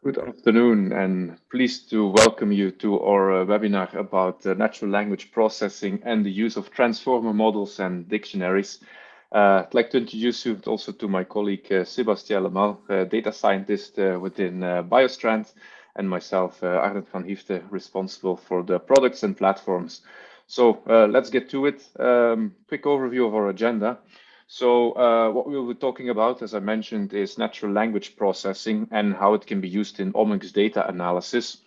Good afternoon, and pleased to welcome you to our webinar about natural language processing and the use of transformer models and dictionaries. I'd like to introduce you also to my colleague Sébastien Lemal, data scientist within BioStrand, and myself, Arnout van Hyfte, responsible for the products and platforms. So let's get to it. Quick overview of our agenda. So what we'll be talking about, as I mentioned, is natural language processing and how it can be used in omics data analysis.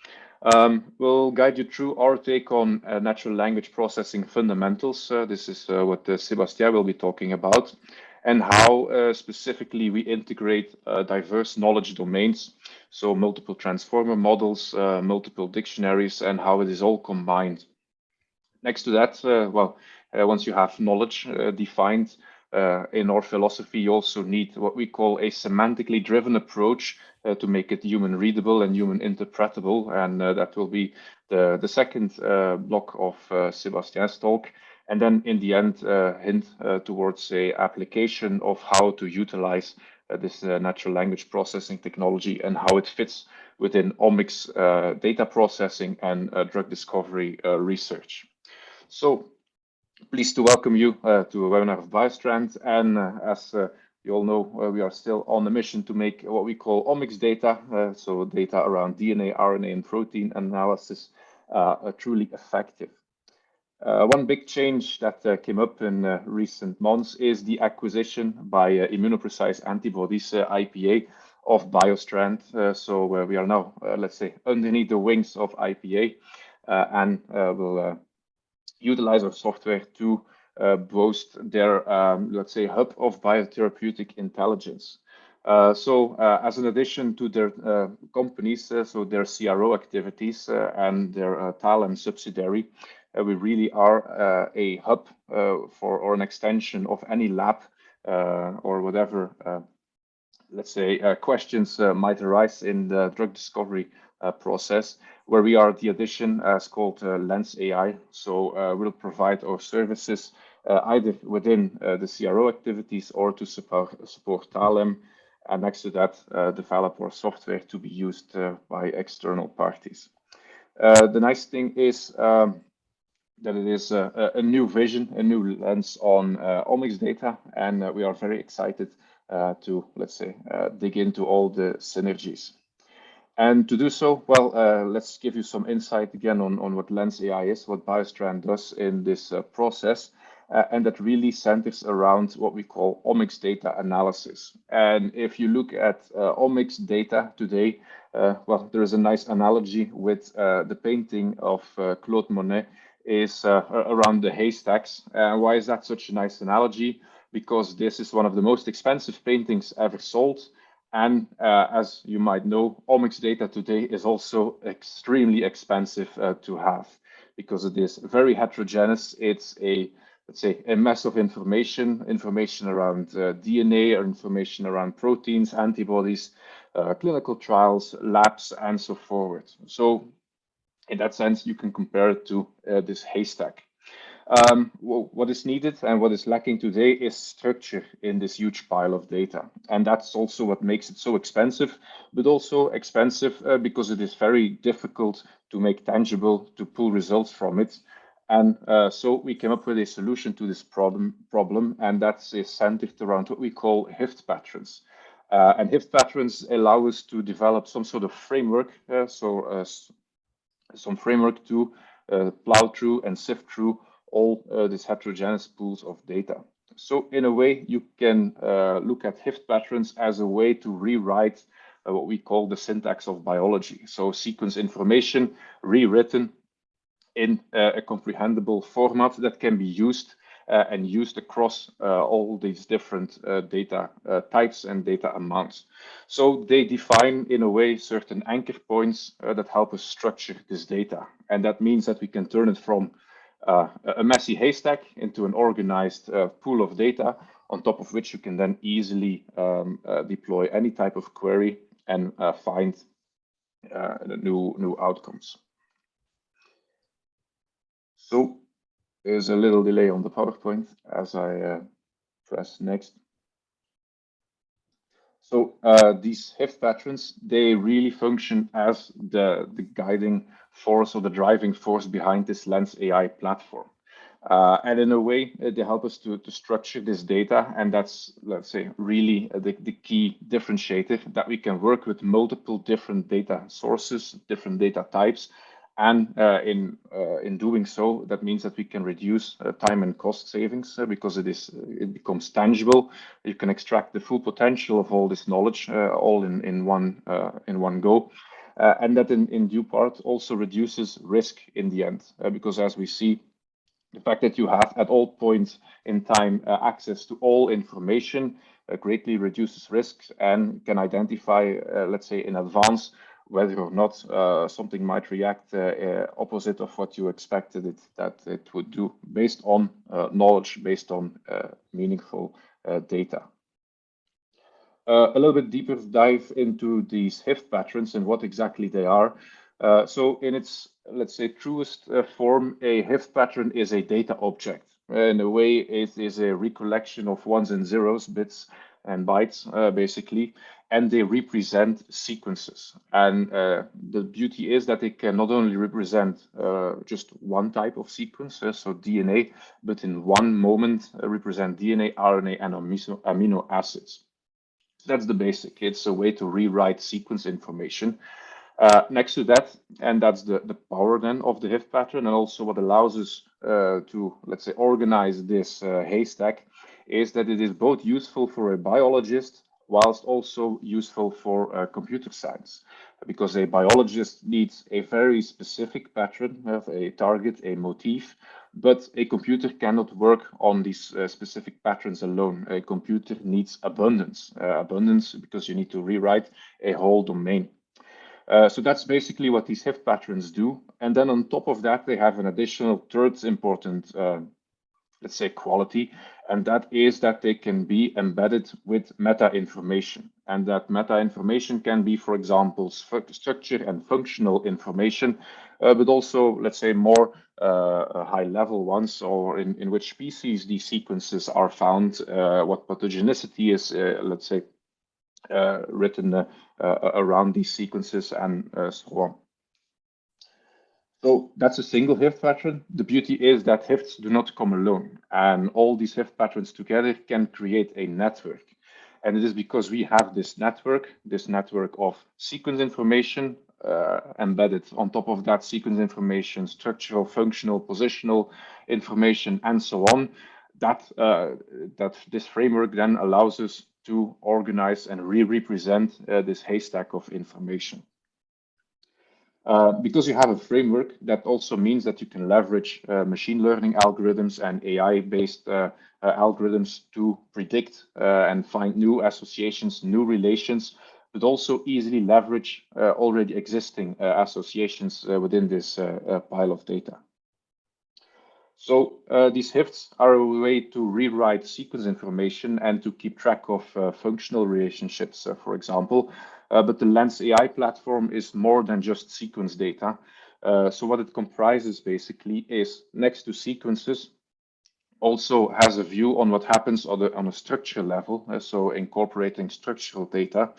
We'll guide you through our take on natural language processing fundamentals. This is what Sébastien will be talking about, and how specifically we integrate diverse knowledge domains, so multiple transformer models, multiple dictionaries, and how it is all combined. Next to that, once you have knowledge defined, in our philosophy, you also need what we call a semantically driven approach to make it human readable and human interpretable. And that will be the second block of Sébastien's talk. And then in the end, hint towards a application of how to utilize this natural language processing technology and how it fits within omics data processing and drug discovery research. So pleased to welcome you to a webinar of BioStrand. And as you all know, we are still on a mission to make what we call omics data, so data around DNA, RNA, and protein analysis truly effective. One big change that came up in recent months is the acquisition by immunoprecise antibodies, IPA, of BioStrand. So we are now, let's say, underneath the wings of IPA, and we'll utilize our software to boost their, let's say, hub of biotherapeutic intelligence. As an addition to their companies, so their CRO activities and their Talem subsidiary, we really are a hub for or an extension of any lab or whatever, let's say, questions might arise in the drug discovery process, where we are the addition as called Lens AI. So we'll provide our services either within the CRO activities or to support Talem, and next to that, develop our software to be used by external parties. The nice thing is that it is a new vision, a new lens on omics data, and we are very excited to, let's say, dig into all the synergies. And to do so, well, let's give you some insight again on what Lens AI is, what BioStrand does in this process, and that really centers around what we call omics data analysis. And if you look at omics data today, well, there is a nice analogy with the painting of Claude Monet is around the haystacks. Why is that such a nice analogy? Because this is one of the most expensive paintings ever sold. And as you might know, omics data today is also extremely expensive to have because it is very heterogeneous. It's a, let's say, a mass of information around DNA or information around proteins, antibodies, clinical trials, labs, and so forth. So in that sense, you can compare it to this haystack. What is needed and what is lacking today is structure in this huge pile of data. And that's also what makes it so expensive, but also expensive because it is very difficult to make tangible, to pull results from it. And so we came up with a solution to this problem, and that's centered around what we call Hyfte patterns. And Hyfte patterns allow us to develop some sort of framework, some framework to plow through and sift through all these heterogeneous pools of data. So in a way, you can look at Hyfte patterns as a way to rewrite what we call the syntax of biology. So sequence information rewritten in a comprehensible format that can be used and used across all these different data types and data amounts. So they define, in a way, certain anchor points that help us structure this data. And that means that we can turn it from a messy haystack into an organized pool of data, on top of which you can then easily deploy any type of query and find new outcomes. So there's a little delay on the PowerPoint as I press next. So these Hyfte patterns, they really function as the guiding force or the driving force behind this Lens AI platform. And in a way, they help us to structure this data. And that's, let's say, really the key differentiator, that we can work with multiple different data sources, different data types. And in doing so, that means that we can reduce time and cost savings because it becomes tangible. You can extract the full potential of all this knowledge all in one go. And that in due part also reduces risk in the end, because as we see, the fact that you have at all points in time access to all information greatly reduces risks and can identify, let's say, in advance whether or not something might react opposite of what you expected that it would do, based on knowledge, based on meaningful data. A little bit deeper dive into these Hyfte patterns and what exactly they are. So in its, let's say, truest form, a Hyfte pattern is a data object. In a way, it is a recollection of ones and zeros, bits and bytes, basically, and they represent sequences. And the beauty is that it can not only represent just one type of sequence, so DNA, but in one moment represent DNA, RNA, and amino acids. So that's the basic. It's a way to rewrite sequence information. Next to that, and that's the power then of the Hyfte pattern, and also what allows us to, let's say, organize this haystack, is that it is both useful for a biologist whilst also useful for computer science, because a biologist needs a very specific pattern, have a target, a motif, but a computer cannot work on these specific patterns alone. A computer needs abundance, because you need to rewrite a whole domain. So that's basically what these Hyfte patterns do. And then on top of that, they have an additional third important, let's say, quality, and that is that they can be embedded with meta information. And that meta information can be, for example, structure and functional information, but also, let's say, more high level ones, or in which species these sequences are found, what pathogenicity is, let's say, written around these sequences, and so on. So that's a single Hyfte pattern. The beauty is that Hyftes do not come alone, and all these Hyfte patterns together can create a network. And it is because we have this network of sequence information embedded on top of that sequence information, structural, functional, positional information, and so on, that this framework then allows us to organize and re-represent this haystack of information. Because you have a framework, that also means that you can leverage machine learning algorithms and AI-based algorithms to predict and find new associations, new relations, but also easily leverage already existing associations within this pile of data. So these Hyftes are a way to rewrite sequence information and to keep track of functional relationships, for example. But the Lens AI platform is more than just sequence data. So what it comprises basically is, next to sequences, also has a view on what happens on a structural level, so incorporating structural data,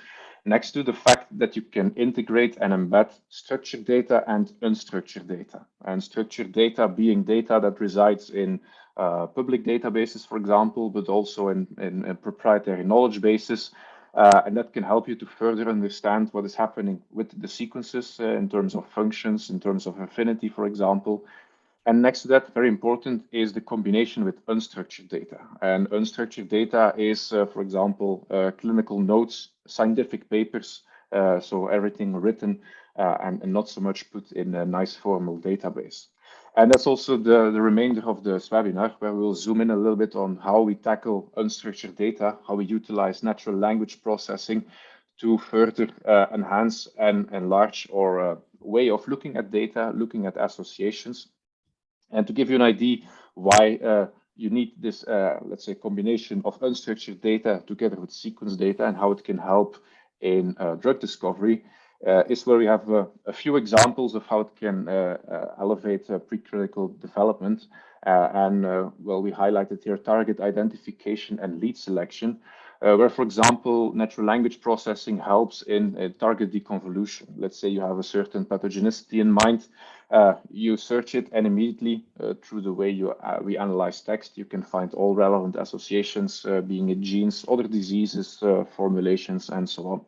next to the fact that you can integrate and embed structured data and unstructured data. And structured data being data that resides in public databases, for example, but also in proprietary knowledge bases. And that can help you to further understand what is happening with the sequences in terms of functions, in terms of affinity, for example. And next to that, very important, is the combination with unstructured data. And unstructured data is, for example, clinical notes, scientific papers, so everything written and not so much put in a nice formal database. And that's also the remainder of this webinar, where we'll zoom in a little bit on how we tackle unstructured data, how we utilize natural language processing to further enhance and enlarge our way of looking at data, looking at associations. And to give you an idea why you need this, let's say, combination of unstructured data together with sequence data and how it can help in drug discovery, is where we have a few examples of how it can elevate preclinical development. Well, we highlighted here target identification and lead selection. where, for example, natural language processing helps in target deconvolution. Let's say you have a certain pathogenicity in mind, you search it, and immediately through the way we analyze text, you can find all relevant associations, being it genes, other diseases, formulations, and so on.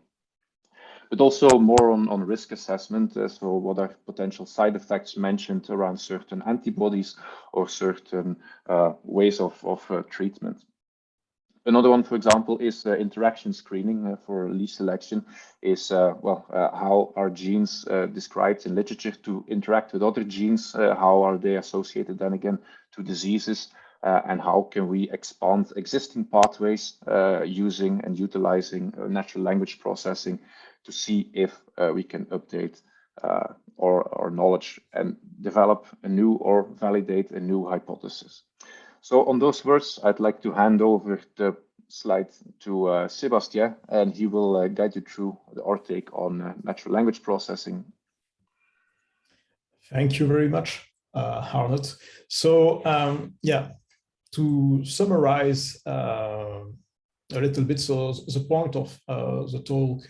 But also more on risk assessment. So what are potential side effects mentioned around certain antibodies or certain ways of treatment. Another one, for example, is interaction screening for lead selection, is how are genes described in literature to interact with other genes, how are they associated then again to diseases, and how can we expand existing pathways using and utilizing natural language processing to see if we can update our knowledge and develop a new or validate a new hypothesis. So on those words, I'd like to hand over the slide to Sébastien, and he will guide you through our take on natural language processing. Thank you very much, Arnout. So yeah, to summarize a little bit, so the point of the talk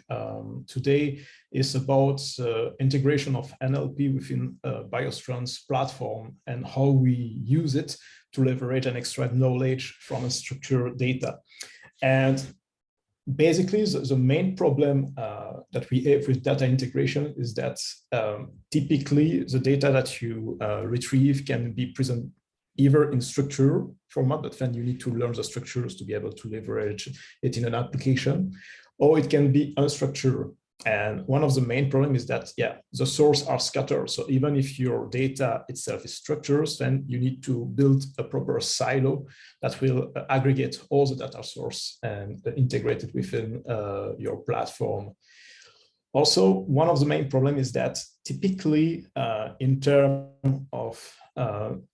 today is about the integration of NLP within BioStrand's platform and how we use it to leverage and extract knowledge from structured data. And basically, the main problem that we have with data integration is that typically the data that you retrieve can be present either in structure format, but then you need to learn the structures to be able to leverage it in an application, or it can be unstructured. And one of the main problems is that, yeah, the sources are scattered. So even if your data itself is structured, then you need to build a proper silo that will aggregate all the data source and integrate it within your platform. Also, one of the main problems is that typically in terms of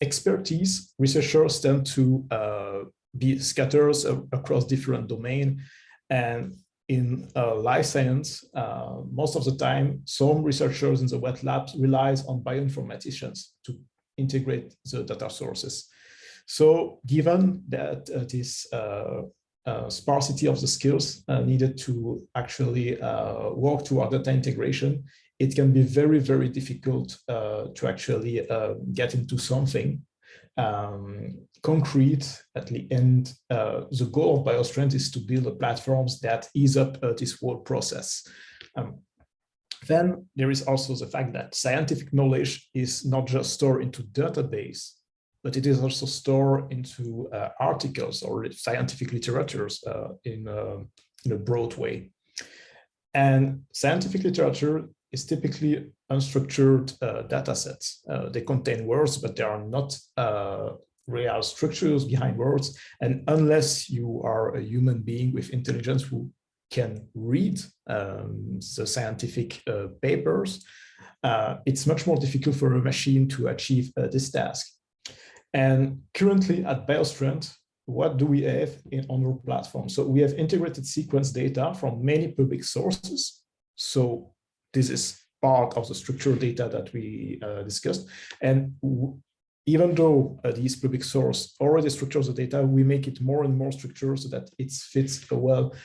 expertise, researchers tend to be scattered across different domains. And in life science, most of the time, some researchers in the wet labs relies on bioinformaticians to integrate the data sources. So given that this sparsity of the skills needed to actually work toward data integration, it can be very, very difficult to actually get into something concrete at the end. The goal of BioStrand is to build platforms that ease up this whole process. Then there is also the fact that scientific knowledge is not just stored into database, but it is also stored into articles or scientific literatures in a broad way. And scientific literature is typically unstructured data sets. They contain words, but there are not real structures behind words. And unless you are a human being with intelligence who can read the scientific papers, it's much more difficult for a machine to achieve this task. And currently at BioStrand, what do we have on our platform? So we have integrated sequence data from many public sources. So this is part of the structured data that we discussed. And even though these public sources already structures the data, we make it more and more structured so that it fits well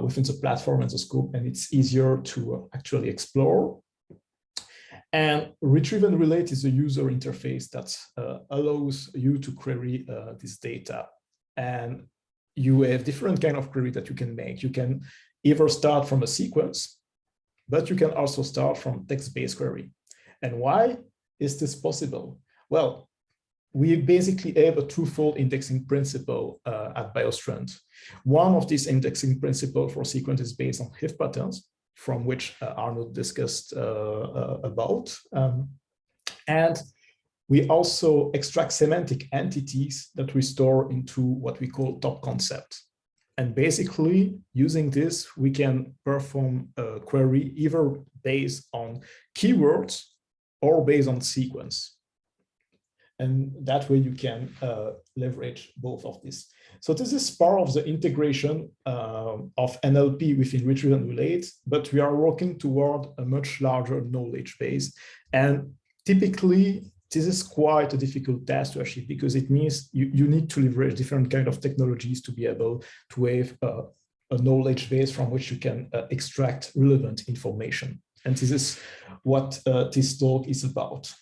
within the platform and the scope, and it's easier to actually explore. And retrieve and relate is a user interface that allows you to query this data. And you have different kind of query that you can make. You can either start from a sequence, but you can also start from text-based query. And why is this possible? Well, we basically have a twofold indexing principle at BioStrand. One of these indexing principles for sequence is based on Hyfte patterns, from which Arnout discussed about. And we also extract semantic entities that we store into what we call top concept. And basically, using this, we can perform a query either based on keywords or based on sequence. And that way you can leverage both of these. So this is part of the integration of NLP within retrieve and relate, but we are working toward a much larger knowledge base. And typically, this is quite a difficult task to achieve because it means you need to leverage different kinds of technologies to be able to have a knowledge base from which you can extract relevant information. And this is what this talk is about.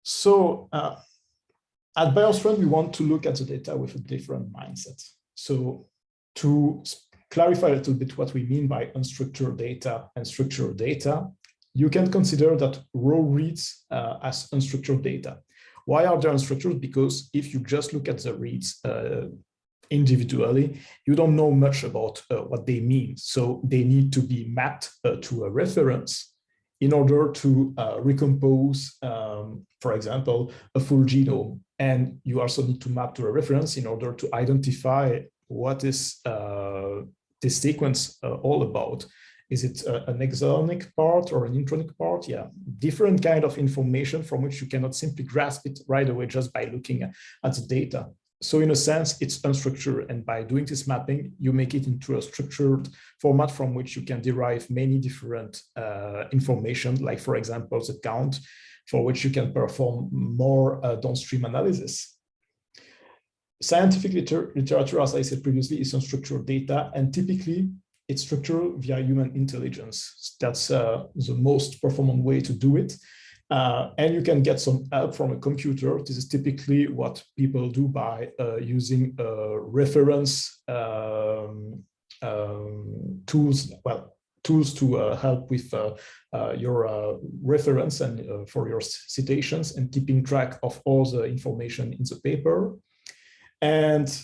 So at BioStrand, we want to look at the data with a different mindset. So to clarify a little bit what we mean by unstructured data and structured data, you can consider that raw reads as unstructured data. Why are they unstructured? Because if you just look at the reads individually, you don't know much about what they mean. So they need to be mapped to a reference in order to recompose, for example, a full genome. And you also need to map to a reference in order to identify what is this sequence all about. Is it an exonic part or an intronic part? Yeah, different kind of information from which you cannot simply grasp it right away just by looking at the data. So in a sense, it's unstructured. And by doing this mapping, you make it into a structured format from which you can derive many different information, like, for example, the count, for which you can perform more downstream analysis. Scientific literature, as I said previously, is unstructured data, and typically it's structured via human intelligence. That's the most performant way to do it. And you can get some help from a computer. This is typically what people do by using reference tools, tools to help with your reference and for your citations and keeping track of all the information in the paper. And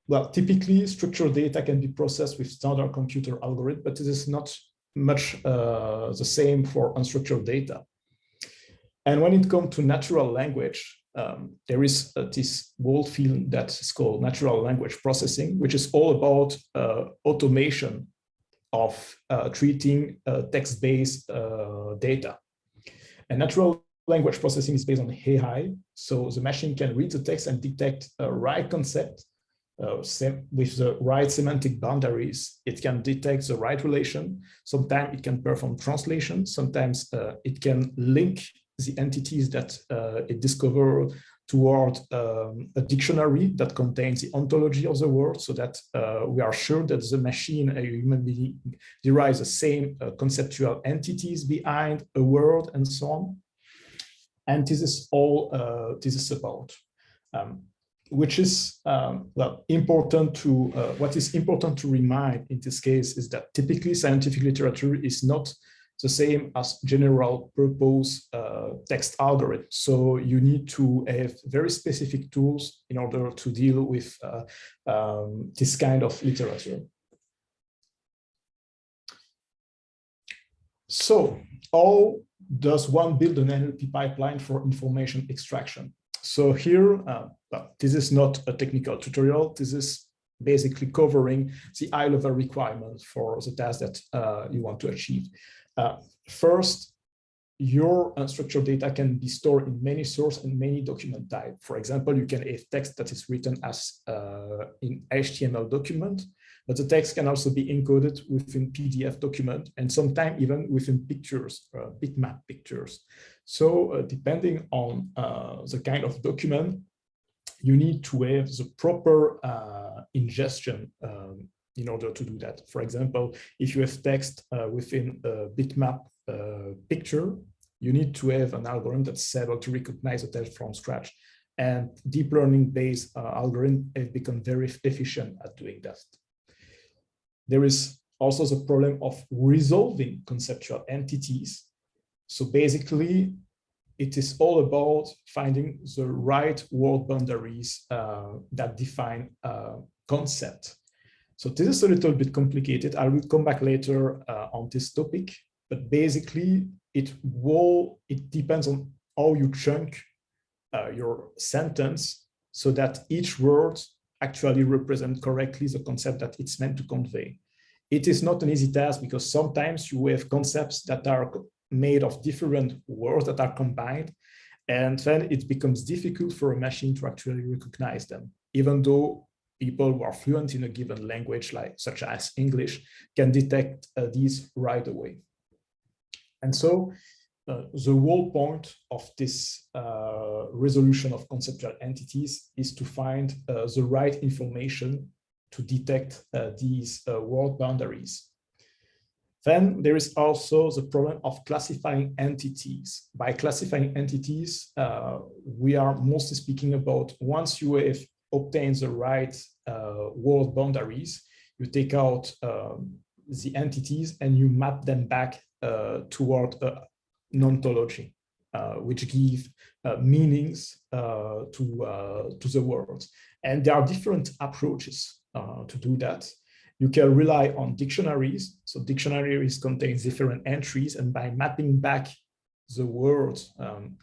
well, typically structured data can be processed with standard computer algorithm, but it is not much the same for unstructured data. And when it comes to natural language, there is this whole field that is called natural language processing, which is all about automation of treating text-based data. And natural language processing is based on AI. So the machine can read the text and detect a right concept with the right semantic boundaries. It can detect the right relation. Sometimes it can perform translation. Sometimes it can link the entities that it discovered toward a dictionary that contains the ontology of the word, so that we are sure that the machine, a human being, derives the same conceptual entities behind a word and so on. And this is all this is about. Which is well, important to, what is important to remind in this case is that typically scientific literature is not the same as general purpose text algorithm. So you need to have very specific tools in order to deal with this kind of literature. So how does one build an NLP pipeline for information extraction? So here, well, this is not a technical tutorial. This is basically covering the high-level requirements for the task that you want to achieve. First, your unstructured data can be stored in many source and many document types. For example, you can have text that is written as in HTML document, but the text can also be encoded within PDF document and sometimes even within pictures, bitmap pictures. So depending on the kind of document, you need to have the proper ingestion in order to do that. For example, if you have text within a bitmap picture, you need to have an algorithm that's able to recognize the text from scratch. And deep learning based algorithms have become very efficient at doing that. There is also the problem of resolving conceptual entities. So basically, it is all about finding the right word boundaries that define concept. So this is a little bit complicated. I will come back later on this topic, but basically it depends on how you chunk your sentence so that each word actually represents correctly the concept that it's meant to convey. It is not an easy task because sometimes you have concepts that are made of different words that are combined, and then it becomes difficult for a machine to actually recognize them, even though people who are fluent in a given language, such as English, can detect these right away. And so the whole point of this resolution of conceptual entities is to find the right information to detect these word boundaries. Then there is also the problem of classifying entities. By classifying entities, we are mostly speaking about once you have obtained the right word boundaries, you take out the entities and you map them back toward an ontology, which give meanings to the words. And there are different approaches to do that. You can rely on dictionaries. So dictionaries contain different entries, and by mapping back the words,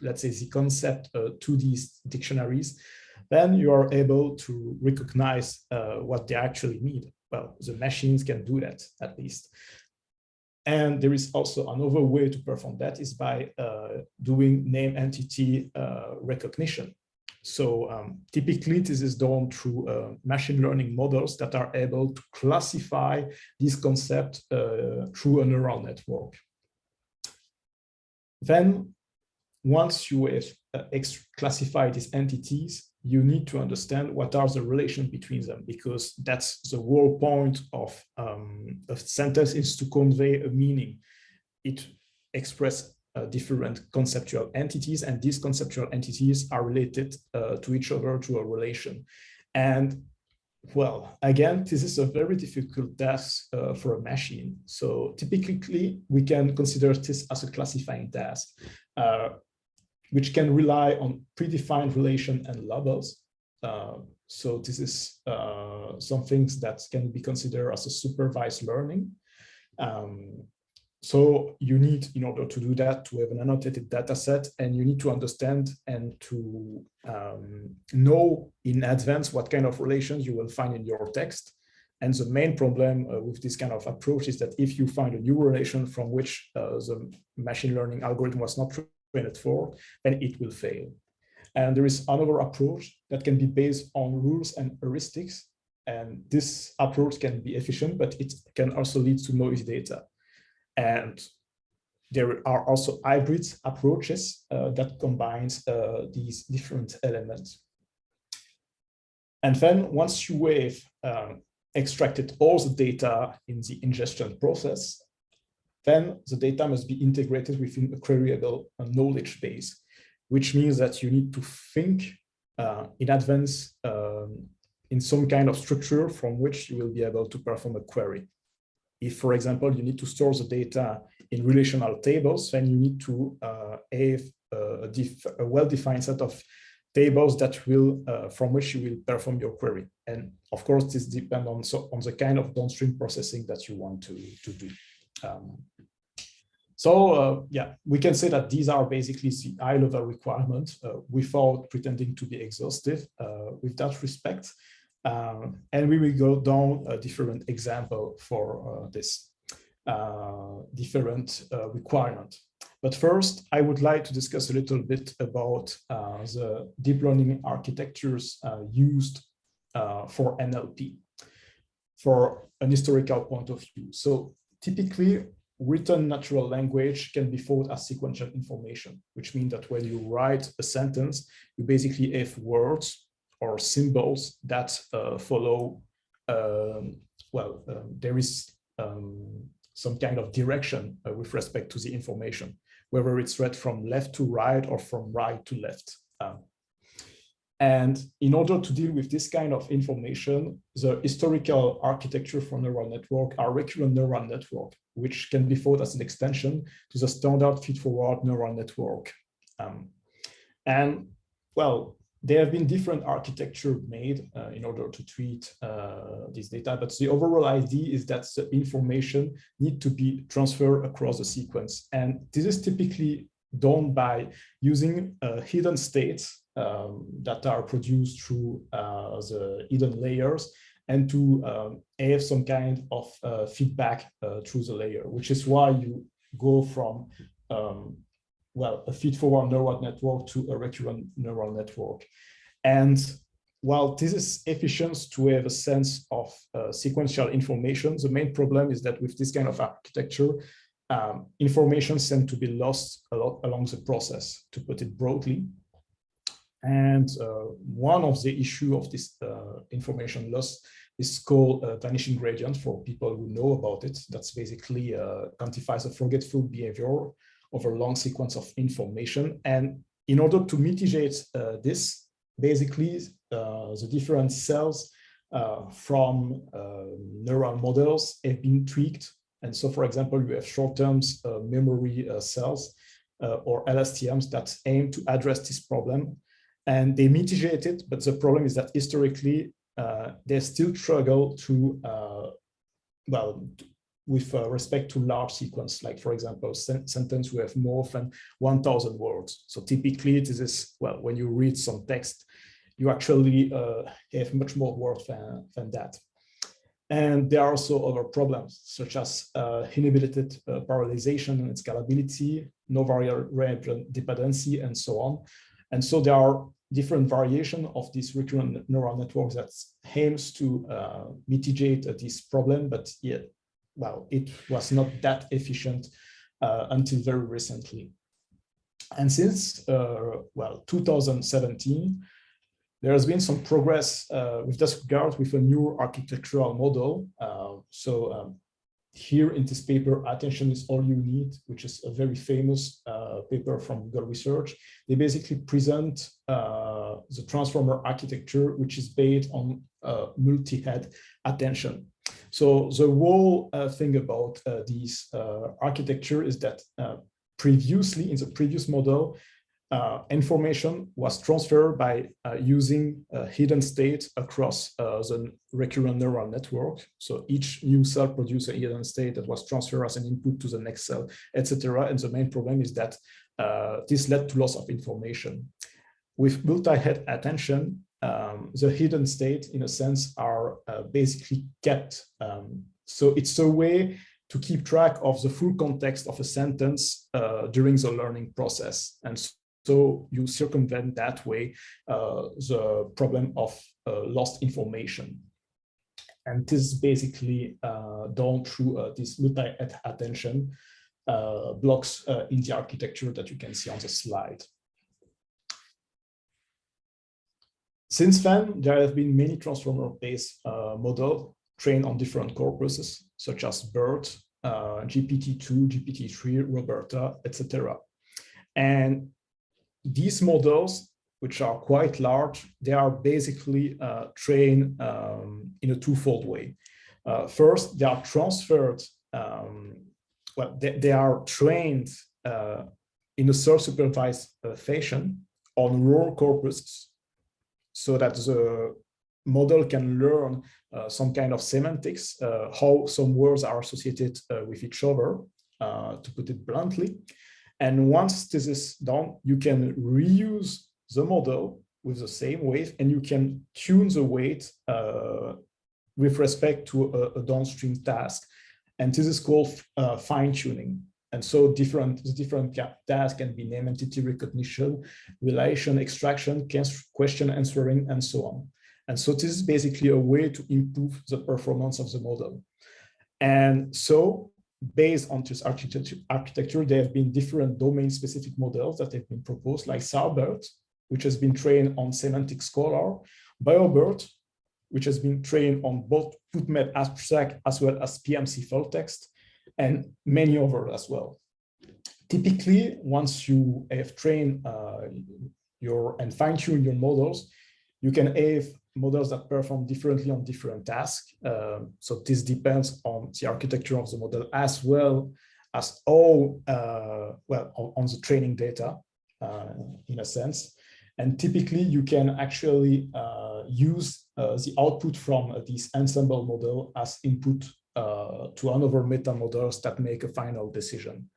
let's say the concept to these dictionaries, then you are able to recognize what they actually mean. Well, the machines can do that at least. And there is also another way to perform that is by doing name entity recognition. So typically this is done through machine learning models that are able to classify this concept through a neural network. Then once you have classified these entities, you need to understand what are the relations between them, because that's the whole point of a sentence is to convey a meaning. It expresses different conceptual entities, and these conceptual entities are related to each other through a relation. And well, again, this is a very difficult task for a machine. So typically, we can consider this as a classifying task, which can rely on predefined relation and labels. So this is some things that can be considered as a supervised learning. So you need, in order to do that, to have an annotated data set, and you need to understand and to know in advance what kind of relations you will find in your text. And the main problem with this kind of approach is that if you find a new relation from which the machine learning algorithm was not trained for, then it will fail. And there is another approach that can be based on rules and heuristics. And this approach can be efficient, but it can also lead to noisy data. And there are also hybrid approaches that combines these different elements. And then once you have extracted all the data in the ingestion process, then the data must be integrated within a queryable knowledge base, which means that you need to think in advance in some kind of structure from which you will be able to perform a query. If, for example, you need to store the data in relational tables, then you need to have a well-defined set of tables that will, from which you will perform your query. And of course, this depends on the kind of downstream processing that you want to do. Yeah, we can say that these are basically the high-level requirements without pretending to be exhaustive with that respect. And we will go down a different example for this different requirement. But first, I would like to discuss a little bit about the deep learning architectures used for NLP for an historical point of view. So typically, written natural language can be thought as sequential information, which means that when you write a sentence, you basically have words or symbols that follow, there is some kind of direction with respect to the information, whether it's read from left to right or from right to left. And in order to deal with this kind of information, the historical architecture for neural network are recurrent neural network, which can be thought as an extension to the standard feed-forward neural network. And well, there have been different architecture made in order to treat this data, but the overall idea is that the information need to be transferred across the sequence. And this is typically done by using hidden states that are produced through the hidden layers, and to have some kind of feedback through the layer, which is why you go from a feed-forward neural network to a recurrent neural network. And while this is efficient to have a sense of sequential information, the main problem is that with this kind of architecture, information tends to be lost a lot along the process, to put it broadly. And one of the issues of this information loss is called vanishing gradient for people who know about it. That's basically quantifies a forgetful behavior over a long sequence of information. And in order to mitigate this, basically the different cells from neural models have been tweaked. And so, for example, you have short-term memory cells or LSTMs that aim to address this problem. And they mitigate it, but the problem is that historically, they still struggle to, with respect to large sequence, like, for example, sentence we have more than 1,000 words. So typically, this is, well, when you read some text, you actually have much more words than that. And there are also other problems, such as inhibited parallelization and scalability, no variable dependency, and so on. And so there are different variations of this recurrent neural networks that aims to mitigate this problem, but yet, well, it was not that efficient until very recently. And since, 2017, there has been some progress with this regard with a new architectural model. Here in this paper, Attention is All You Need, which is a very famous paper from Google Research. They basically present the transformer architecture, which is based on multi-head attention. So the whole thing about this architecture is that previously, in the previous model, information was transferred by using a hidden state across the recurrent neural network. So each new cell produced a hidden state that was transferred as an input to the next cell, etc. And the main problem is that this led to loss of information. With multi-head attention, the hidden state, in a sense, are basically kept. So it's a way to keep track of the full context of a sentence during the learning process. And so you circumvent that way the problem of lost information. And this is basically done through this multi-head attention blocks in the architecture that you can see on the slide. Since then, there have been many transformer-based models trained on different corpuses, such as BERT, GPT-2, GPT-3, Roberta, etc. And these models, which are quite large, they are basically trained in a twofold way. First, they are transferred, they are trained in a self-supervised fashion on raw corpuses, so that the model can learn some kind of semantics, how some words are associated with each other, to put it bluntly. And once this is done, you can reuse the model with the same weight, and you can tune the weight with respect to a downstream task. And this is called fine-tuning. And so the different tasks can be name entity recognition, relation extraction, question answering, and so on. And so this is basically a way to improve the performance of the model. And so based on this architecture, there have been different domain-specific models that have been proposed, like SARBERT, which has been trained on Semantic Scholar, BioBERT, which has been trained on both PubMed abstract as well as PMC full text, and many others as well. Typically, once you have trained and fine-tuned your models, you can have models that perform differently on different tasks. So this depends on the architecture of the model as well as on the training data, in a sense. And typically, you can actually use the output from this ensemble model as input to another meta models that make a final decision.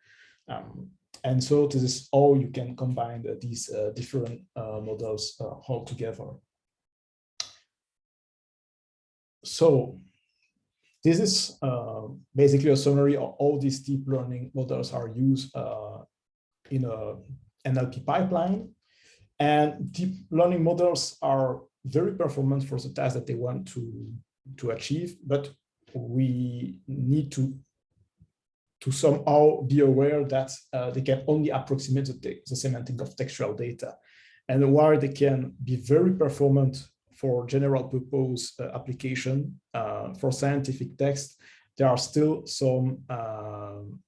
And so this is how you can combine these different models all together. So this is basically a summary of all these deep learning models are used in a NLP pipeline. And deep learning models are very performant for the task that they want to achieve, but we need to somehow be aware that they can only approximate the semantic of textual data. And while they can be very performant for general purpose application for scientific text, there are still some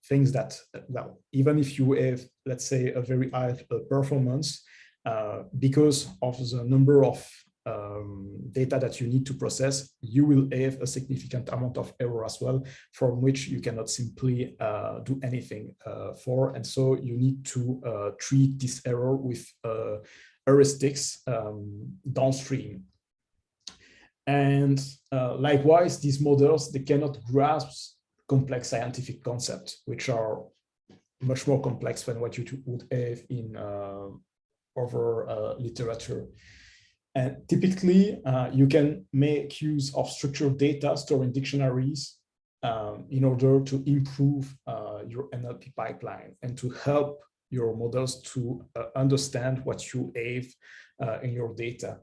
things that, well, even if you have, let's say, a very high performance, because of the number of data that you need to process, you will have a significant amount of error as well, from which you cannot simply do anything for. And so you need to treat this error with heuristics downstream. And likewise, these models, they cannot grasp complex scientific concepts, which are much more complex than what you would have in other literature. And typically, you can make use of structured data stored in dictionaries in order to improve your NLP pipeline and to help your models to understand what you have in your data.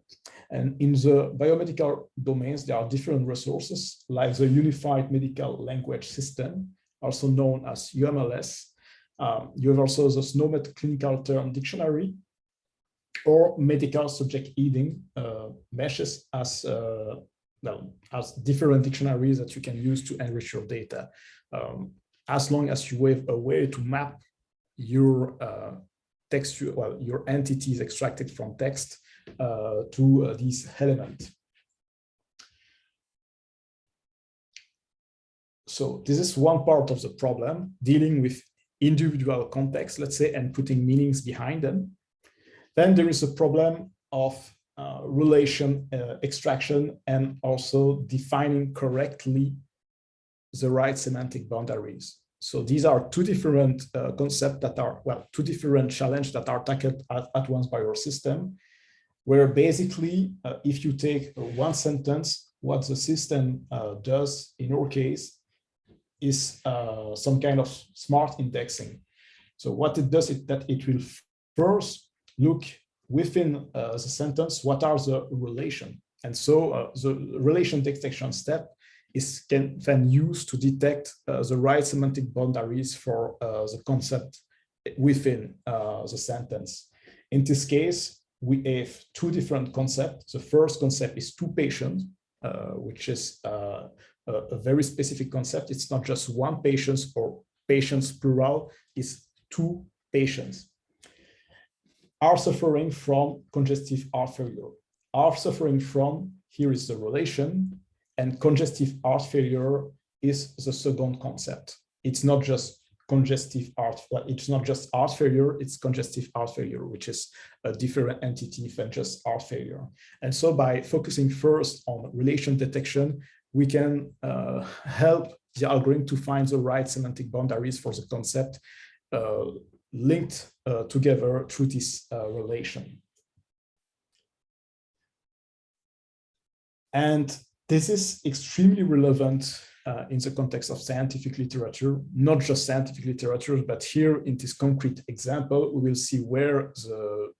And in the biomedical domains, there are different resources, like the Unified Medical Language System, also known as UMLS. You have also the SNOMED Clinical Term Dictionary, or medical subject heading meshes as well, as different dictionaries that you can use to enrich your data, as long as you have a way to map your text, well, your entities extracted from text to these elements. So this is one part of the problem, dealing with individual context, let's say, and putting meanings behind them. Then there is a problem of relation extraction and also defining correctly the right semantic boundaries. So these are two different concepts that are, well, two different challenges that are tackled at once by your system, where basically, if you take one sentence, what the system does in our case is some kind of smart indexing. So what it does is that it will first look within the sentence, what are the relation. And so the relation detection step can then use to detect the right semantic boundaries for the concept within the sentence. In this case, we have two different concepts. The first concept is two patients, which is a very specific concept. It's not just one patient or patients plural, it's two patients. Are suffering from congestive heart failure. Are suffering from, here is the relation, and congestive heart failure is the second concept. It's not just congestive heart, it's not just heart failure, it's congestive heart failure, which is a different entity than just heart failure. And so by focusing first on relation detection, we can help the algorithm to find the right semantic boundaries for the concept linked together through this relation. And this is extremely relevant in the context of scientific literature, not just scientific literature, but here in this concrete example, we will see where the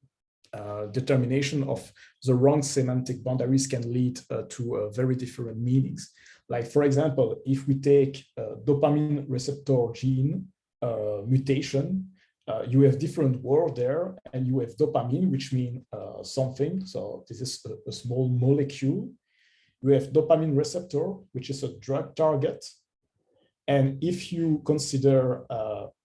determination of the wrong semantic boundaries can lead to very different meanings. Like, for example, if we take dopamine receptor gene mutation, you have different words there, and you have dopamine, which means something. So this is a small molecule. You have dopamine receptor, which is a drug target. And if you consider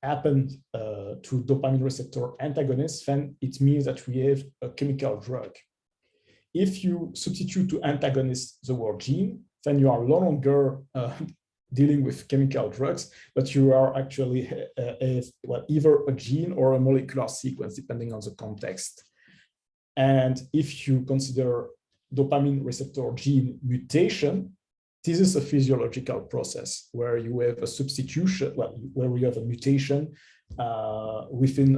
happened to dopamine receptor antagonist, then it means that we have a chemical drug. If you substitute to antagonist the word gene, then you are no longer dealing with chemical drugs, but you are actually well, either a gene or a molecular sequence, depending on the context. And if you consider dopamine receptor gene mutation, this is a physiological process where you have a substitution, well, where you have a mutation within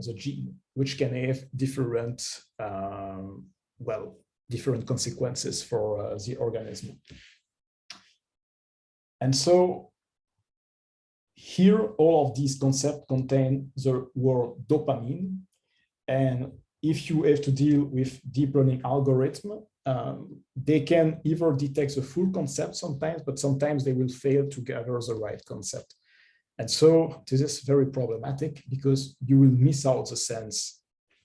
the gene, which can have different, well, different consequences for the organism. And so here, all of these concepts contain the word dopamine. And if you have to deal with deep learning algorithm, they can either detect the full concept sometimes, but sometimes they will fail to gather the right concept. And so this is very problematic because you will miss out the sense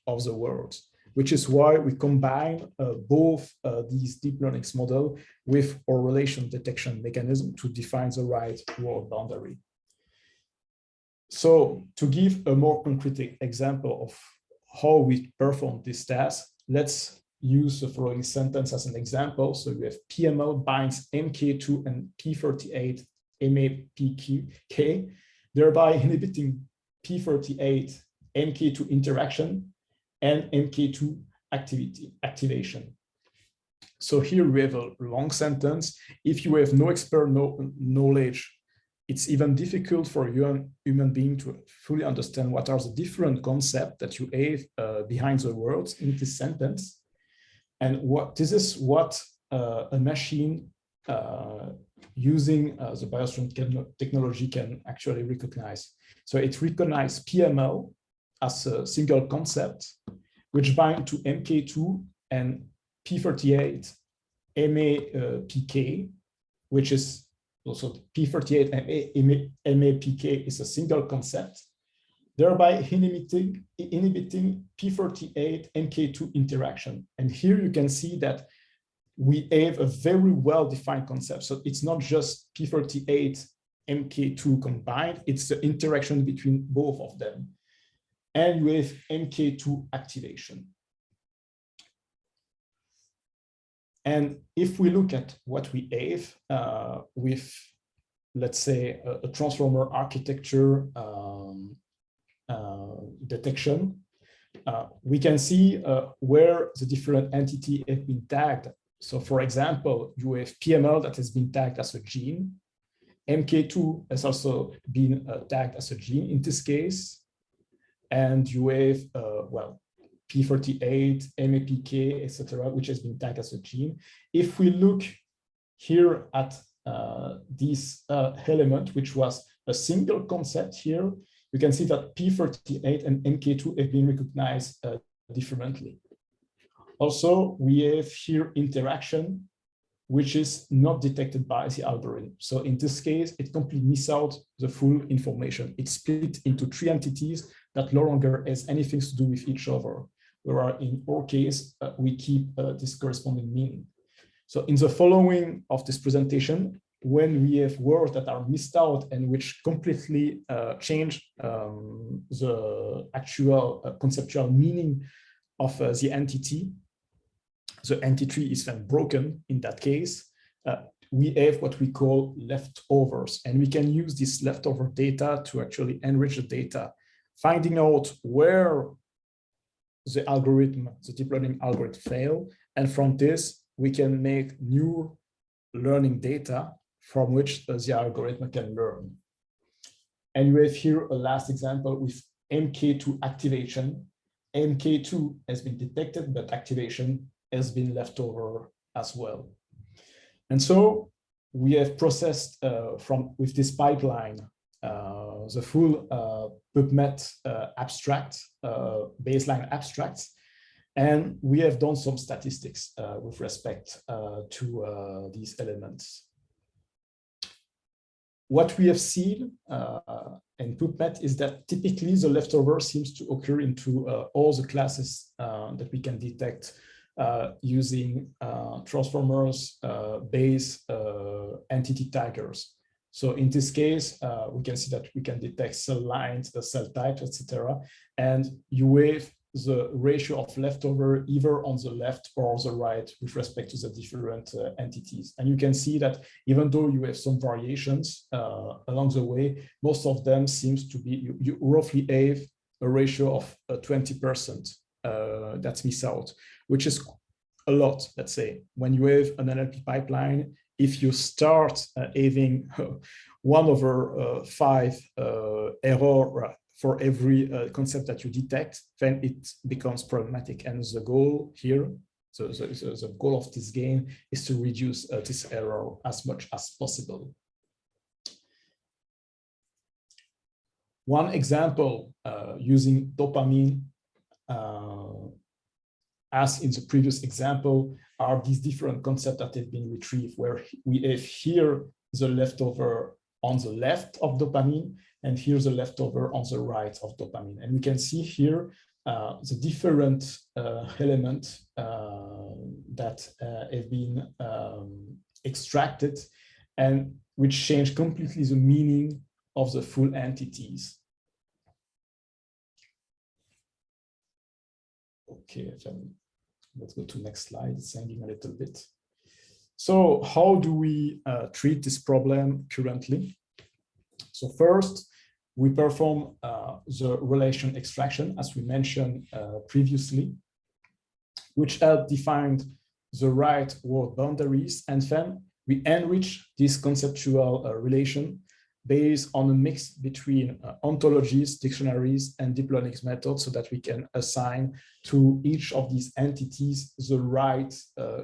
of the words. which is why we combine both these deep learning model with our relation detection mechanism to define the right word boundary. So to give a more concrete example of how we perform this task, let's use the following sentence as an example. So we have PML binds MK2 and P38 MAPK, thereby inhibiting P38 MK2 interaction and MK2 activation. So here we have a long sentence. If you have no expert knowledge, it's even difficult for a human being to fully understand what are the different concepts that you have behind the words in this sentence. And this is what a machine using the BioStrand technology can actually recognize. So it recognizes PML as a single concept, which bind to MK2 and P38 MAPK, which is also P38 and MAPK is a single concept, thereby inhibiting P38 MK2 interaction. And here you can see that we have a very well-defined concept. So it's not just P38 MK2 combined, it's the interaction between both of them. And with MK2 activation. And if we look at what we have with, let's say, a transformer architecture detection, we can see where the different entities have been tagged. So for example, you have PML that has been tagged as a gene. MK2 has also been tagged as a gene in this case. And you have, well, P38, MAPK, etc., which has been tagged as a gene. If we look here at this element, which was a single concept here, you can see that P38 and MK2 have been recognized differently. Also, we have here interaction, which is not detected by the algorithm. So in this case, it completely misses out the full information. It's split into three entities that no longer has anything to do with each other. Whereas in our case, we keep this corresponding meaning. So in the following of this presentation, when we have words that are missed out and which completely change the actual conceptual meaning of the entity is then broken in that case, we have what we call leftovers. And we can use this leftover data to actually enrich the data, finding out where the algorithm, the deep learning algorithm failed. And from this, we can make new learning data from which the algorithm can learn. And we have here a last example with MK2 activation. MK2 has been detected, but activation has been left over as well. And so we have processed with this pipeline the full PubMed abstract, baseline abstracts, and we have done some statistics with respect to these elements. What we have seen in PubMed is that typically the leftover seems to occur into all the classes that we can detect using transformers based entity taggers. So in this case, we can see that we can detect cell lines, the cell types, etc. And you have the ratio of leftover either on the left or the right with respect to the different entities. And you can see that even though you have some variations along the way, most of them seems to be, you roughly have a ratio of 20% that's missed out, which is a lot, let's say. When you have an NLP pipeline, if you start having 1/5 error for every concept that you detect, then it becomes problematic. And the goal here, so the goal of this game is to reduce this error as much as possible. One example using dopamine, as in the previous example, are these different concepts that have been retrieved, where we have here the leftover on the left of dopamine, and here's the leftover on the right of dopamine. And we can see here the different elements that have been extracted and which change completely the meaning of the full entities. Okay, then let's go to next slide. It's hanging a little bit. So how do we treat this problem currently? So first, we perform the relation extraction, as we mentioned previously, which help define the right word boundaries, and then we enrich this conceptual relation based on a mix between ontologies, dictionaries, and deep learning methods, so that we can assign to each of these entities the right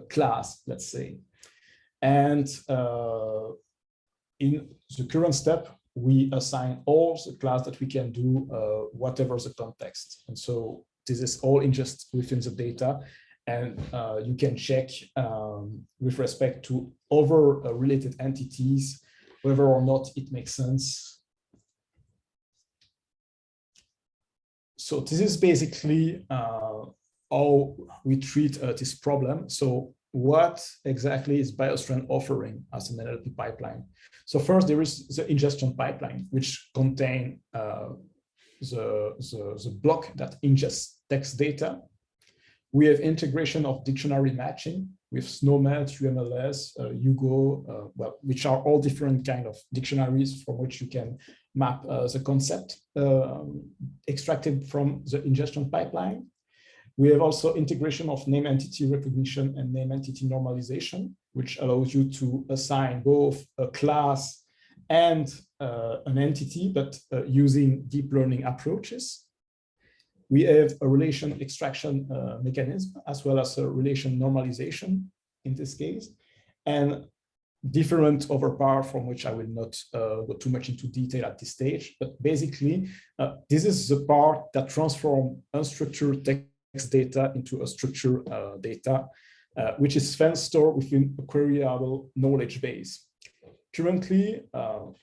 class, let's say. And in the current step, we assign all the class that we can do, whatever the context. And so this is all just within the data. And you can check with respect to other related entities, whether or not it makes sense. So this is basically how we treat this problem. So what exactly is BioStrand offering as an NLP pipeline? So first, there is the ingestion pipeline, which contains the block that ingests text data. We have integration of dictionary matching with SNOMED, UMLS, Hugo, well, which are all different kind of dictionaries from which you can map the concept extracted from the ingestion pipeline. We have also integration of name entity recognition and name entity normalization, which allows you to assign both a class and an entity, but using deep learning approaches. We have a relation extraction mechanism, as well as a relation normalization in this case, and different other parts from which I will not go too much into detail at this stage. But basically, this is the part that transforms unstructured text data into a structured data, which is then stored within a queryable knowledge base. Currently,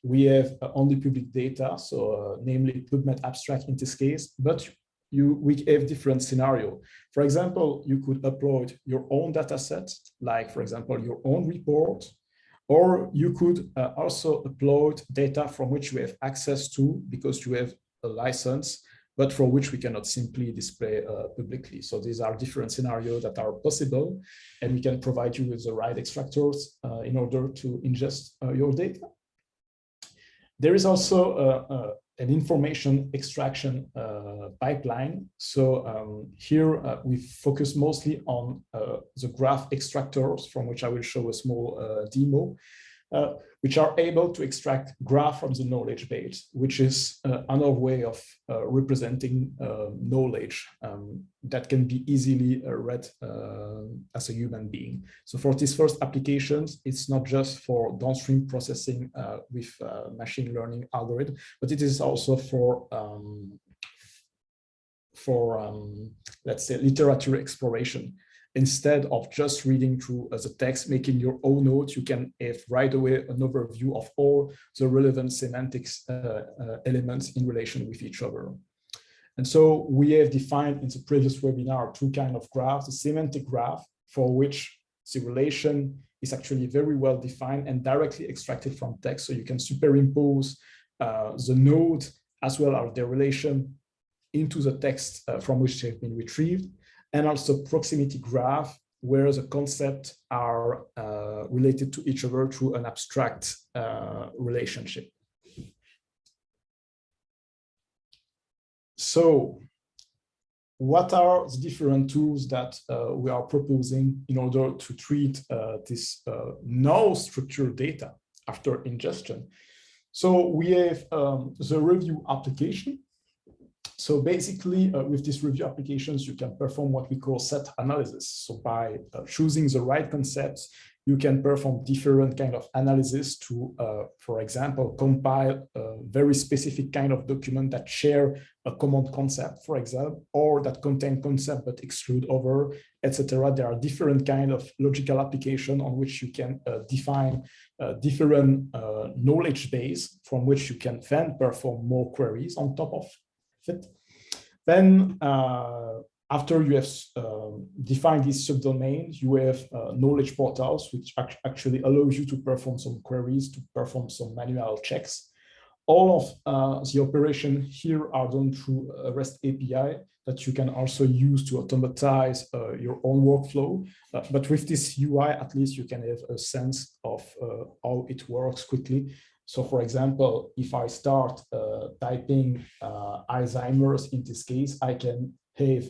we have only public data, so namely PubMed abstract in this case, but we have different scenarios. For example, you could upload your own data set, like, for example, your own report, or you could also upload data from which you have access to because you have a license, but for which we cannot simply display publicly. So these are different scenarios that are possible, and we can provide you with the right extractors in order to ingest your data. There is also an information extraction pipeline. So here we focus mostly on the graph extractors, from which I will show a small demo, which are able to extract graph from the knowledge base, which is another way of representing knowledge that can be easily read as a human being. So for these first applications, it's not just for downstream processing with machine learning algorithm, but it is also for let's say, literature exploration. Instead of just reading through the text, making your own notes, you can have right away an overview of all the relevant semantics elements in relation with each other. And so we have defined in the previous webinar two kinds of graphs: the semantic graph, for which the relation is actually very well defined and directly extracted from text. So you can superimpose the node as well as the relation into the text from which they have been retrieved. And also proximity graph, where the concepts are related to each other through an abstract relationship. So what are the different tools that we are proposing in order to treat this now structured data after ingestion? So we have the review application. So basically, with these review applications, you can perform what we call set analysis. So by choosing the right concepts, you can perform different kind of analysis to, for example, compile a very specific kind of document that share a common concept, for example, or that contain concept but exclude other, etc. There are different kind of logical application on which you can define different knowledge base from which you can then perform more queries on top of it. Then after you have defined these subdomains, you have knowledge portals, which actually allows you to perform some queries, to perform some manual checks. All of the operation here are done through a REST API that you can also use to automatize your own workflow. But with this UI, at least you can have a sense of how it works quickly. So for example, if I start typing Alzheimer's in this case, I can have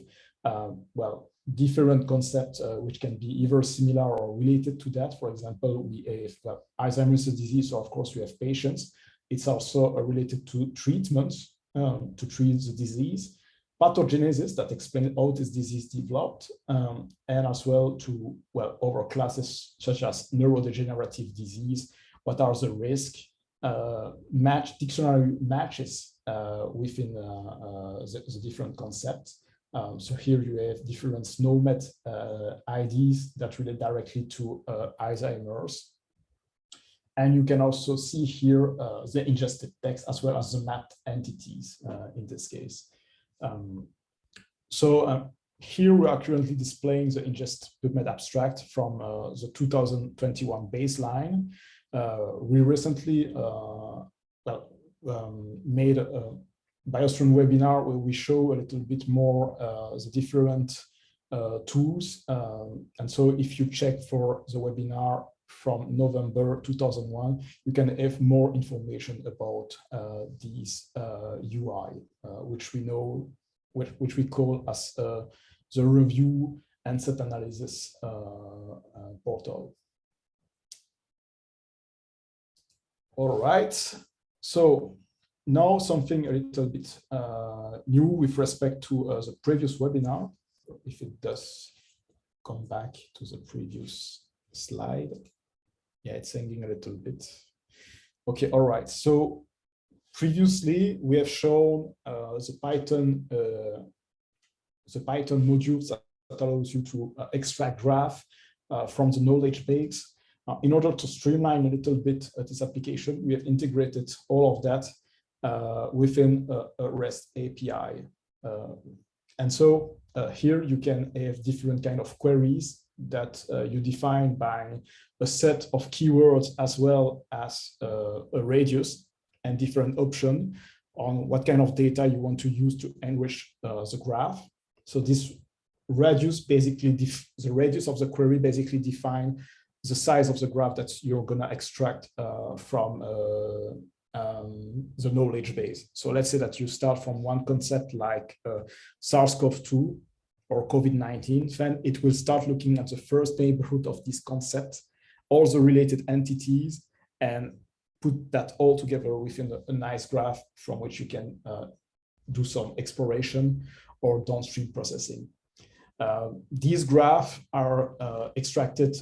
well, different concepts which can be either similar or related to that. For example, we have Alzheimer's disease, so of course we have patients. It's also related to treatments to treat the disease, pathogenesis that explain how this disease developed, and as well to, well, other classes such as neurodegenerative disease, what are the risks, dictionary matches within the different concepts. So here you have different SNOMED IDs that relate directly to Alzheimer's. And you can also see here the ingested text as well as the mapped entities in this case. Here we are currently displaying the ingest PubMed abstract from the 2021 baseline. We recently made a BioStrand webinar where we show a little bit more the different tools. And so if you check for the webinar from November 2001, you can have more information about these UI, which we call as the review and set analysis portal. All right, so now something a little bit new with respect to the previous webinar. If it does come back to the previous slide. Yeah, it's hanging a little bit. Okay, all right. So previously we have shown the Python modules that allows you to extract graph from the knowledge base. In order to streamline a little bit this application, we have integrated all of that within a REST API. And so here you can have different kind of queries that you define by a set of keywords as well as a radius and different options on what kind of data you want to use to enrich the graph. So this radius basically, the radius of the query basically define the size of the graph that you're gonna extract from the knowledge base. So let's say that you start from one concept like SARS-CoV-2 or COVID-19, then it will start looking at the first neighborhood of this concept, all the related entities, and put that all together within a nice graph from which you can do some exploration or downstream processing. These graphs are extracted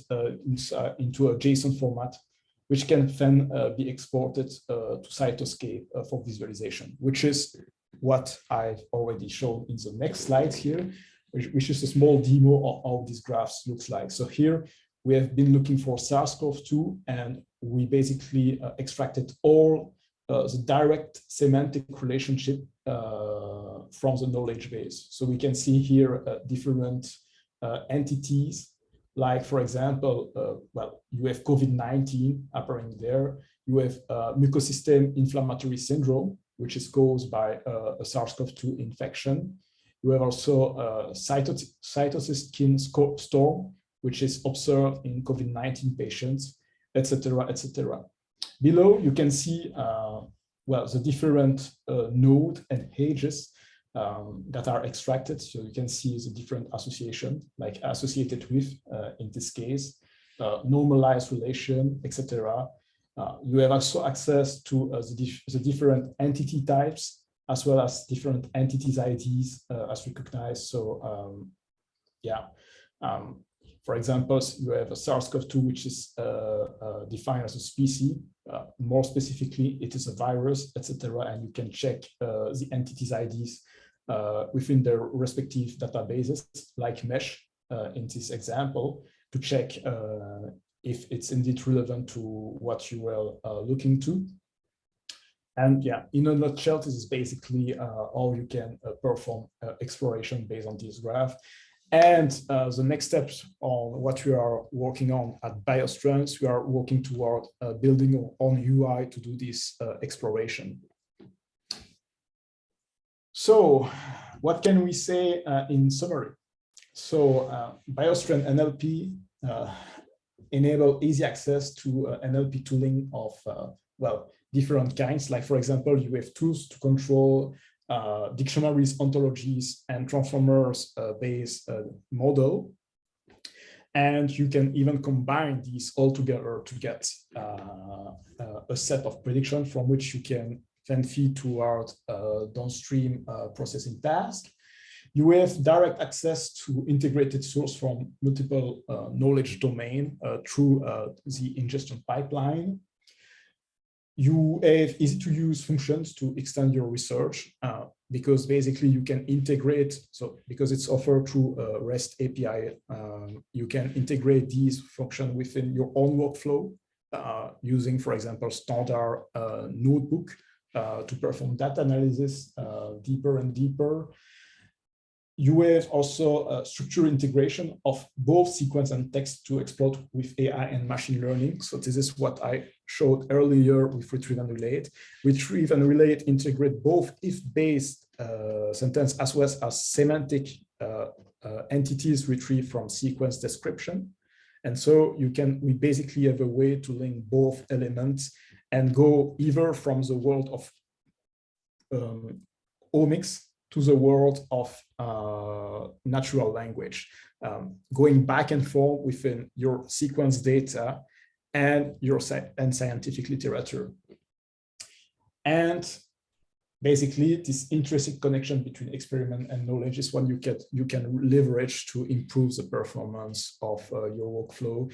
into a JSON format, which can then be exported to Cytoscape for visualization, which is what I've already shown in the next slide here, which is a small demo of how these graphs looks like. So here we have been looking for SARS-CoV-2, and we basically extracted all the direct semantic relationship from the knowledge base. So we can see here different entities, like, for example, well, you have COVID-19 appearing there. You have mucosystem inflammatory syndrome, which is caused by a SARS-CoV-2 infection. You have also cytosine storm, which is observed in COVID-19 patients, etc., etc. Below, you can see well, the different node and ages that are extracted. So you can see the different association, like associated with, in this case, normalized relation, etc. You have also access to the different entity types, as well as different entities IDs as recognized. So yeah, for example, you have a SARS-CoV-2, which is defined as a species. More specifically, it is a virus, etc. And you can check the entities IDs within their respective databases, like MESH in this example, to check if it's indeed relevant to what you were looking to. And yeah, in a nutshell, this is basically how you can perform exploration based on this graph. And the next steps on what we are working on at BioStrand, we are working toward building our own UI to do this exploration. So what can we say in summary? So BioStrand NLP enable easy access to NLP tooling of, well, different kinds. Like, for example, you have tools to control dictionaries, ontologies, and transformers-based model. And you can even combine these all together to get a set of prediction from which you can then feed toward downstream processing task. You have direct access to integrated source from multiple knowledge domain through the Ingestion Pipeline. You have easy to use functions to extend your research because basically you can integrate, so because it's offered through REST API, you can integrate these functions within your own workflow using, for example, standard notebook to perform data analysis deeper and deeper. You have also structured integration of both sequence and text to exploit with AI and machine learning. So this is what I showed earlier with retrieve and relate. Retrieve and relate integrate both if-based sentence as well as semantic entities retrieved from sequence description. And so we basically have a way to link both elements and go either from the world of omics to the world of natural language, going back and forth within your sequence data and your scientific literature. And basically, this intrinsic connection between experiment and knowledge is one you can leverage to improve the performance of your workflow,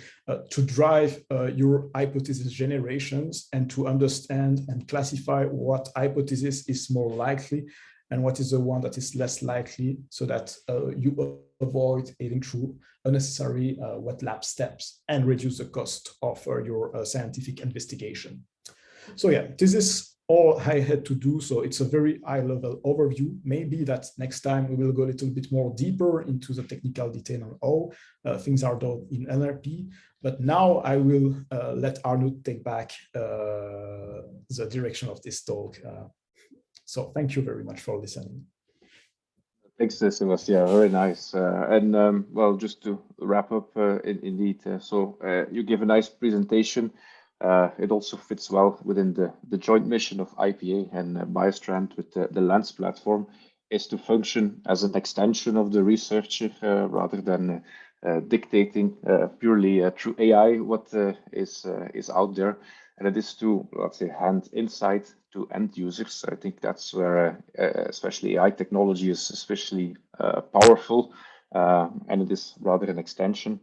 to drive your hypothesis generations, and to understand and classify what hypothesis is more likely and what is the one that is less likely, so that you avoid heading through unnecessary wet lab steps and reduce the cost of your scientific investigation. So yeah, this is all I had to do. So it's a very high-level overview. Maybe that next time we will go a little bit more deeper into the technical detail on how things are done in NLP. But now I will let Arnout take back the direction of this talk. So thank you very much for listening. Thanks, Sébastien. Very nice. Well, just to wrap up, indeed, so you give a nice presentation. It also fits well within the joint mission of IPA and BioStrand with the Lens platform, is to function as an extension of the researcher rather than dictating purely through AI what is out there. And it is to, let's say, hand insight to end users. I think that's where especially AI technology is especially powerful, and it is rather an extension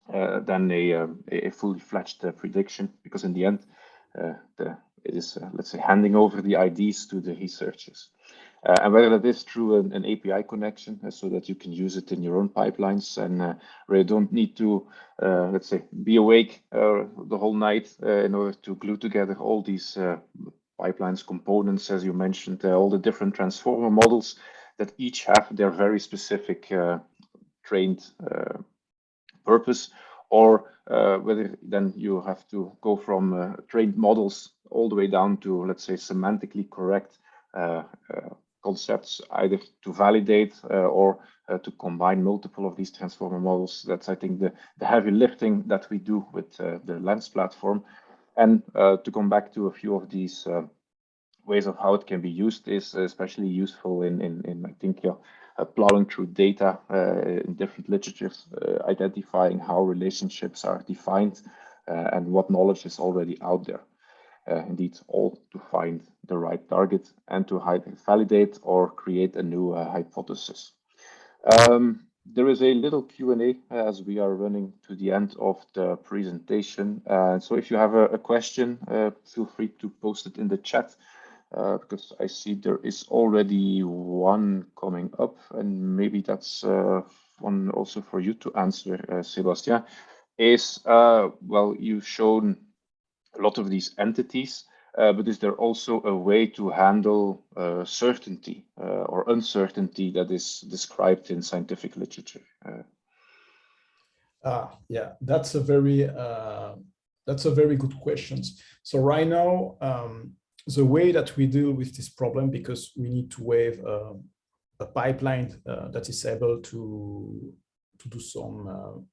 than a fully fledged prediction, because in the end, it is, let's say, handing over the ideas to the researchers. And whether that is through an API connection, so that you can use it in your own pipelines, and where you don't need to, let's say, be awake the whole night in order to glue together all these pipelines, components, as you mentioned, all the different transformer models that each have their very specific trained purpose, or whether then you have to go from trained models all the way down to, let's say, semantically correct concepts, either to validate or to combine multiple of these transformer models. That's, I think, the heavy lifting that we do with the Lens platform. And to come back to a few of these ways of how it can be used is especially useful in I think, plowing through data in different literatures, identifying how relationships are defined and what knowledge is already out there. Indeed, all to find the right target and to validate or create a new hypothesis. There is a little Q&A as we are running to the end of the presentation. So if you have a question, feel free to post it in the chat, because I see there is already one coming up, and maybe that's one also for you to answer, Sébastien, is, well, you've shown a lot of these entities. but is there also a way to handle certainty or uncertainty that is described in scientific literature? Yeah, that's a very good question. So right now, the way that we deal with this problem, because we need to have a pipeline that is able to do some,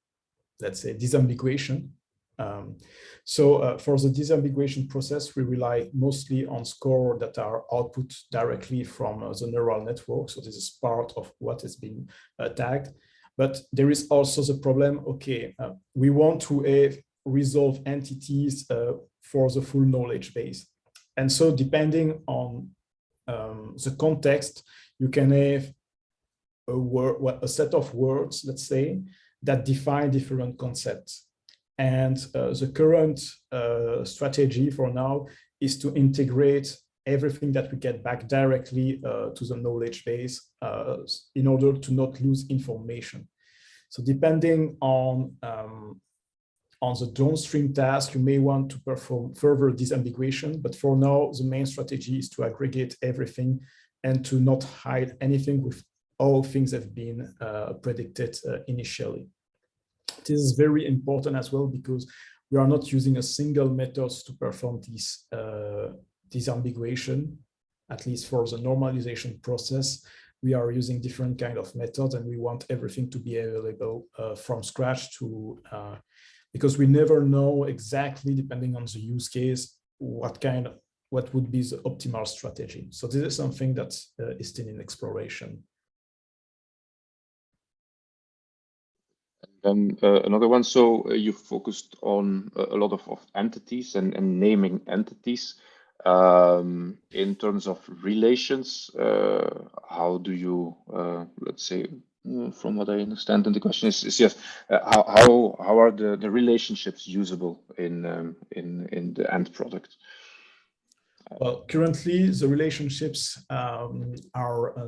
let's say, disambiguation. For the disambiguation process, we rely mostly on scores that are output directly from the neural network. So this is part of what has been tagged. But there is also the problem, okay, we want to resolve entities for the full knowledge base. And so depending on the context, you can have a set of words, let's say, that define different concepts. And the current strategy for now is to integrate everything that we get back directly to the knowledge base in order to not lose information. So depending on the downstream task, you may want to perform further disambiguation, but for now, the main strategy is to aggregate everything and to not hide anything with all things have been predicted initially. This is very important as well because we are not using a single method to perform this disambiguation, at least for the normalization process. We are using different kind of methods and we want everything to be available from scratch because we never know exactly, depending on the use case, what would be the optimal strategy. So this is something that is still in exploration. And another one, so you focused on a lot of entities and naming entities. In terms of relations, how do you, let's say, from what I understand, and the question is yes, how are the relationships usable in the end product? Well, currently the relationships are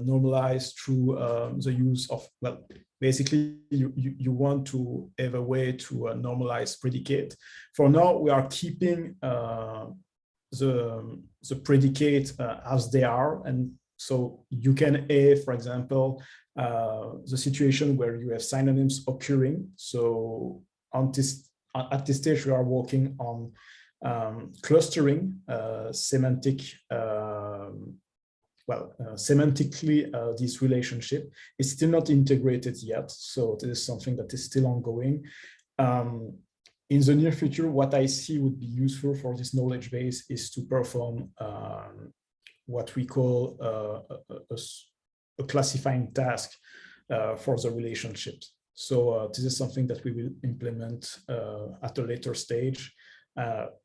normalized through the use of, well, basically you want to have a way to normalize predicate. For now, we are keeping the predicate as they are, and so you can have, for example, the situation where you have synonyms occurring. So at this stage, we are working on clustering semantic, semantically, this relationship is still not integrated yet. So this is something that is still ongoing. In the near future, what I see would be useful for this knowledge base is to perform what we call a classifying task for the relationships. So this is something that we will implement at a later stage.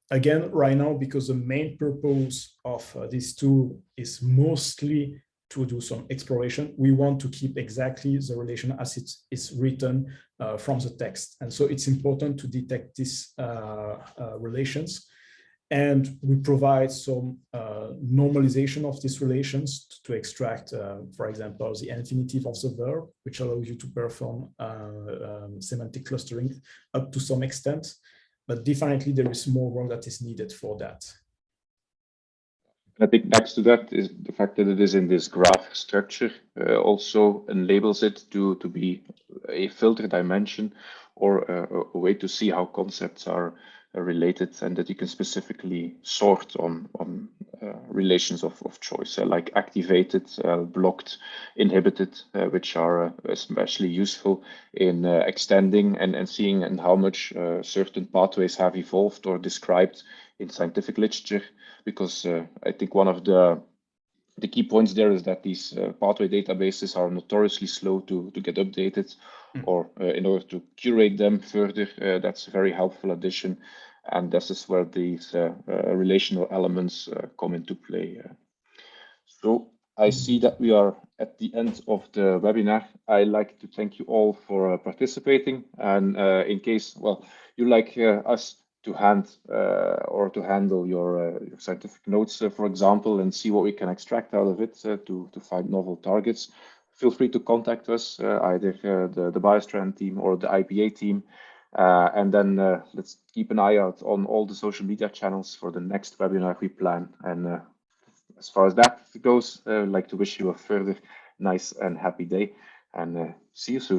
Again, right now, because the main purpose of this tool is mostly to do some exploration, we want to keep exactly the relation as it is written from the text. And so it's important to detect these relations. And we provide some normalization of these relations to extract, for example, the infinitive of the verb, which allows you to perform semantic clustering up to some extent. But definitely there is more work that is needed for that. I think next to that is the fact that it is in this graph structure also enables it to be a filter dimension or a way to see how concepts are related, and that you can specifically sort on relations of choice, like activated, blocked, inhibited, which are especially useful in extending and seeing and how much certain pathways have evolved or described in scientific literature. Because I think one of the key points there is that these pathway databases are notoriously slow to get updated, or in order to curate them further, that's a very helpful addition. And this is where these relational elements come into play. So I see that we are at the end of the webinar. I'd like to thank you all for participating. And in case, well, you like us to handle your scientific notes, for example, and see what we can extract out of it to find novel targets, feel free to contact us, either the BioStrand team or the IPA team. And then let's keep an eye out on all the social media channels for the next webinar we plan. And as far as that goes, I'd like to wish you a further nice and happy day, and see you soon.